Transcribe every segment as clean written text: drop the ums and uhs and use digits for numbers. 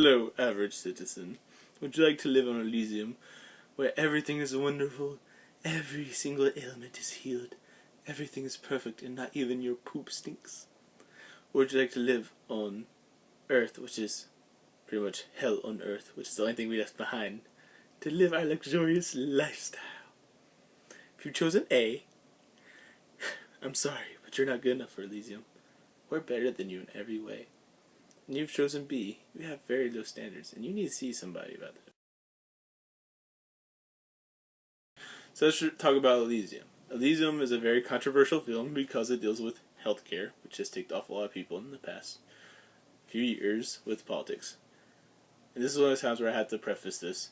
Hello, average citizen. Would you like to live on Elysium, where everything is wonderful, every single ailment is healed, everything is perfect, and not even your poop stinks? Or would you like to live on Earth, which is pretty much hell on Earth, which is the only thing we left behind, to live our luxurious lifestyle? If you've chosen A, I'm sorry, but you're not good enough for Elysium. We're better than you in every way. And you've chosen B, you have very low standards, and you need to see somebody about that. So let's talk about Elysium. Elysium is a very controversial film because it deals with healthcare, which has ticked off a lot of people in the past few years with politics. And this is one of those times where I have to preface this.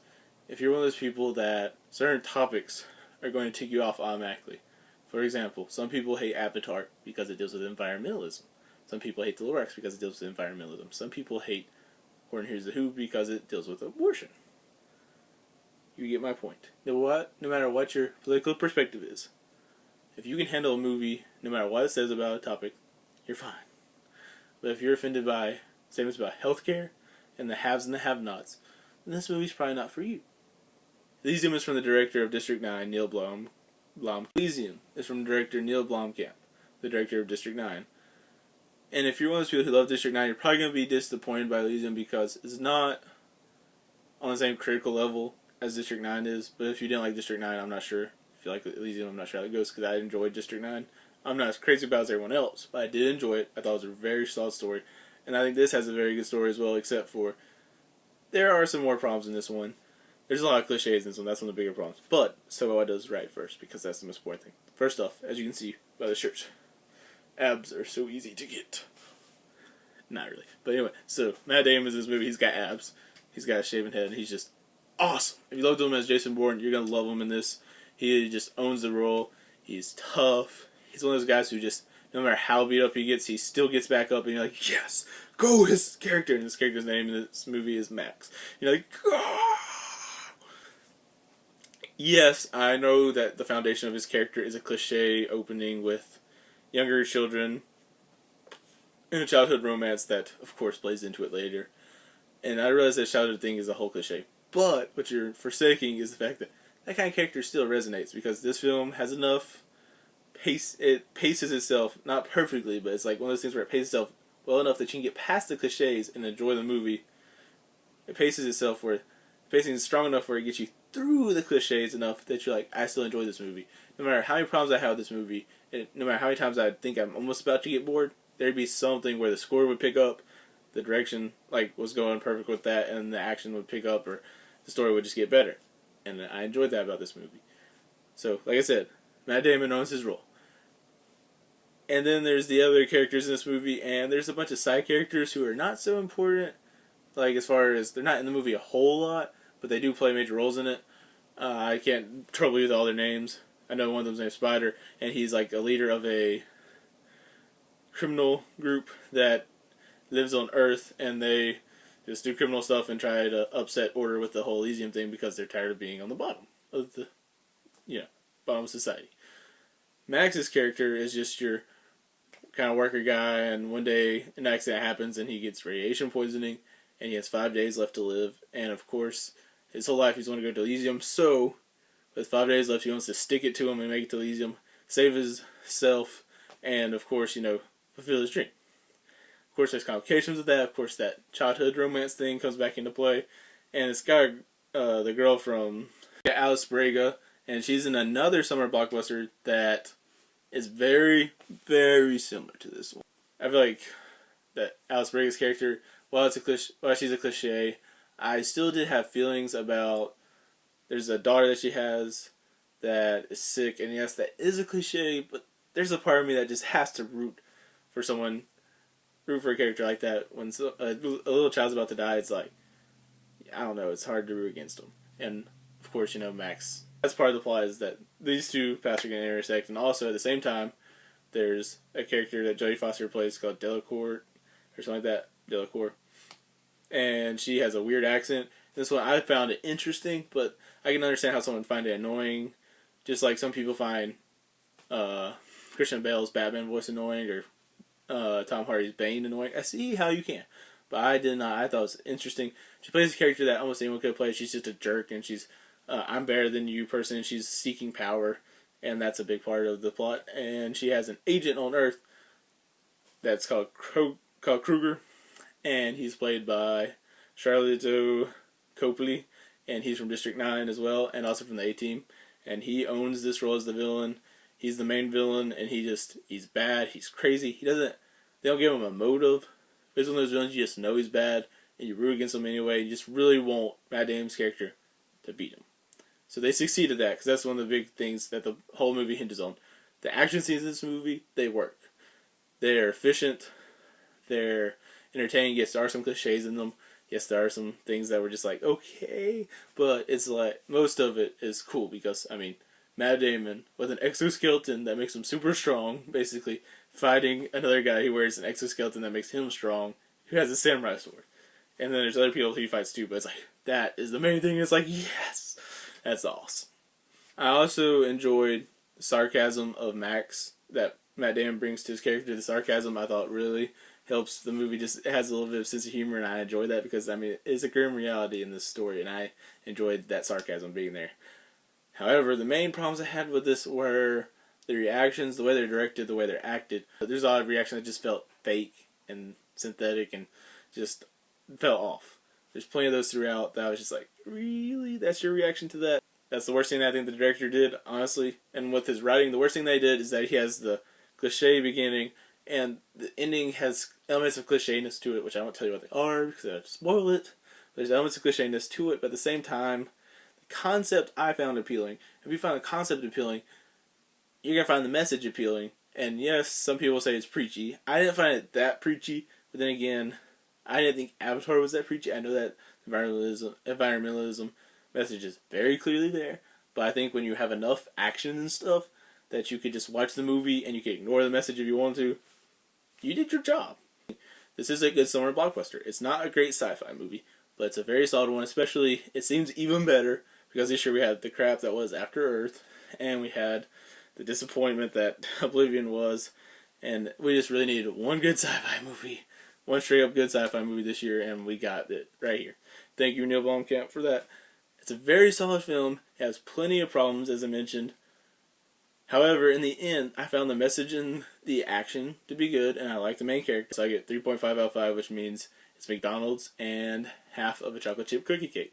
If you're one of those people that certain topics are going to tick you off automatically. For example, some people hate Avatar because it deals with environmentalism. Some people hate The Lorax because it deals with environmentalism. Some people hate Horn Hears the Who because it deals with abortion. You get my point. No matter what your political perspective is, if you can handle a movie, no matter what it says about a topic, you're fine. But if you're offended by statements about healthcare and the haves and the have-nots, then this movie's probably not for you. Elysium is from the director of District 9, Neil Blom. Elysium is from director Neil Blomkamp, the director of District 9. And if you're one of those people who love District 9, you're probably going to be disappointed by Elysium because it's not on the same critical level as District 9 is. But if you didn't like District 9, I'm not sure. If you like Elysium, I'm not sure how it goes because I enjoyed District 9. I'm not as crazy about it as everyone else, but I did enjoy it. I thought it was a very solid story. And I think this has a very good story as well, except for there are some more problems in this one. There's a lot of cliches in this one. That's one of the bigger problems. But Soa does right first because that's the most important thing. First off, as you can see by the shirt, abs are so easy to get. Not really. But anyway, so Matt Damon is in this movie. He's got abs. He's got a shaven head. He's just awesome. If you loved him as Jason Bourne, you're going to love him in this. He just owns the role. He's tough. He's one of those guys who just, no matter how beat up he gets, he still gets back up and you're like, yes, go with his character. And his character's name in this movie is Max. You're like, ah! Yes, I know that the foundation of his character is a cliche opening with younger children and a childhood romance that, of course, plays into it later. And I realize that childhood thing is a whole cliche. But what you're forsaking is the fact that that kind of character still resonates because this film has enough pace. It paces itself, not perfectly, but it's like one of those things where it paces itself well enough that you can get past the cliches and enjoy the movie. It paces itself where pacing is strong enough where it gets you through the cliches enough that you're like, I still enjoy this movie. No matter how many problems I have with this movie, and no matter how many times I think I'm almost about to get bored, there'd be something where the score would pick up, the direction was going perfect with that, and the action would pick up, or the story would just get better. And I enjoyed that about this movie. So, like I said, Matt Damon owns his role. And then there's the other characters in this movie, and there's a bunch of side characters who are not so important. Like, as far as, they're not in the movie a whole lot, but they do play major roles in it. I can't trouble you with all their names. I know one of them's named Spider, and he's like a leader of a criminal group that lives on Earth, and they just do criminal stuff and try to upset order with the whole Elysium thing because they're tired of being on the bottom of the, bottom of society. Max's character is just your kind of worker guy, and one day an accident happens and he gets radiation poisoning, and he has 5 days left to live, and of course, his whole life he's wanting to go to Elysium, so with 5 days left he wants to stick it to him and make it to Elysium, save himself, and of course, fulfill his dream. Of course, there's complications with that. Of course, that childhood romance thing comes back into play. And it's got the girl from Alice Braga, and she's in another summer blockbuster that is very, very similar to this one. I feel like that Alice Braga's character, while she's a cliche, I still did have feelings about. There's a daughter that she has that is sick, and yes, that is a cliche, but there's a part of me that just has to root for a character like that. When a little child's about to die, it's like, I don't know, it's hard to root against them. And, of course, Max. That's part of the plot is that these two paths are going to intersect, and also, at the same time, there's a character that Jodie Foster plays called Delacour, or something like that, Delacour. And she has a weird accent. This one, I found it interesting, but I can understand how someone would find it annoying. Just like some people find Christian Bale's Batman voice annoying, or Tom Hardy's Bane annoying. I see how you can. but I did not. I thought it was interesting. She plays a character that almost anyone could play. She's just a jerk, and she's I'm better than you person, and she's seeking power, and that's a big part of the plot. And she has an agent on Earth that's called Kruger, and he's played by Charlotte Copley, and he's from District 9 as well, and also from the A-Team. And he owns this role as the villain. He's the main villain, and he's bad, he's crazy. They don't give him a motive. He's one of those villains you just know he's bad, and you root against him anyway. You just really want Matt Damon's character to beat him. So they succeed at that, because that's one of the big things that the whole movie hinges on. The action scenes in this movie, they work. They're efficient. They're entertaining. Yes, there are some cliches in them. Yes, there are some things that were just like, okay. But it's like, most of it is cool because, I mean, Matt Damon with an exoskeleton that makes him super strong, basically, fighting another guy who wears an exoskeleton that makes him strong, who has a samurai sword. And then there's other people he fights too, but it's like, that is the main thing. It's like, yes, that's awesome. I also enjoyed the sarcasm of Max that Matt Damon brings to his character. The sarcasm, I thought, really helps the movie. Just it has a little bit of sense of humor, and I enjoy that because, I mean, it's a grim reality in this story, and I enjoyed that sarcasm being there. However, the main problems I had with this were the reactions, the way they're directed, the way they're acted. There's a lot of reactions that just felt fake and synthetic and just felt off. There's plenty of those throughout that I was just like, really? That's your reaction to that? That's the worst thing I think the director did, honestly. And with his writing, the worst thing they did is that he has the cliche beginning, and the ending has elements of clichéness to it, which I won't tell you what they are because I'll spoil it. There's elements of clichéness to it, but at the same time, the concept I found appealing. If you find the concept appealing, you're going to find the message appealing. And yes, some people say it's preachy. I didn't find it that preachy, but then again, I didn't think Avatar was that preachy. I know that environmentalism message is very clearly there, but I think when you have enough action and stuff that you could just watch the movie and you can ignore the message if you want to, you did your job. This is a good summer blockbuster. It's not a great sci-fi movie, but it's a very solid one. Especially, it seems even better because this year we had the crap that was After Earth, and we had the disappointment that Oblivion was, and we just really needed one good sci-fi movie. One straight up good sci-fi movie this year, and we got it right here. Thank you, Neil Blomkamp, for that. It's a very solid film. It has plenty of problems, as I mentioned. However, in the end, I found the message and the action to be good, and I like the main character. So I get 3.5 out of 5, which means it's McDonald's and half of a chocolate chip cookie cake.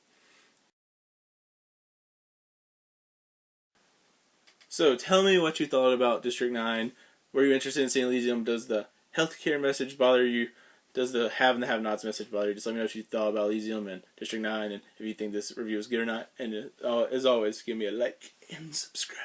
So tell me what you thought about District 9. Were you interested in seeing Elysium? Does the healthcare message bother you? Does the have and the have-nots message bother you? Just let me know what you thought about Elysium and District 9, and if you think this review is good or not. And as always, give me a like and subscribe.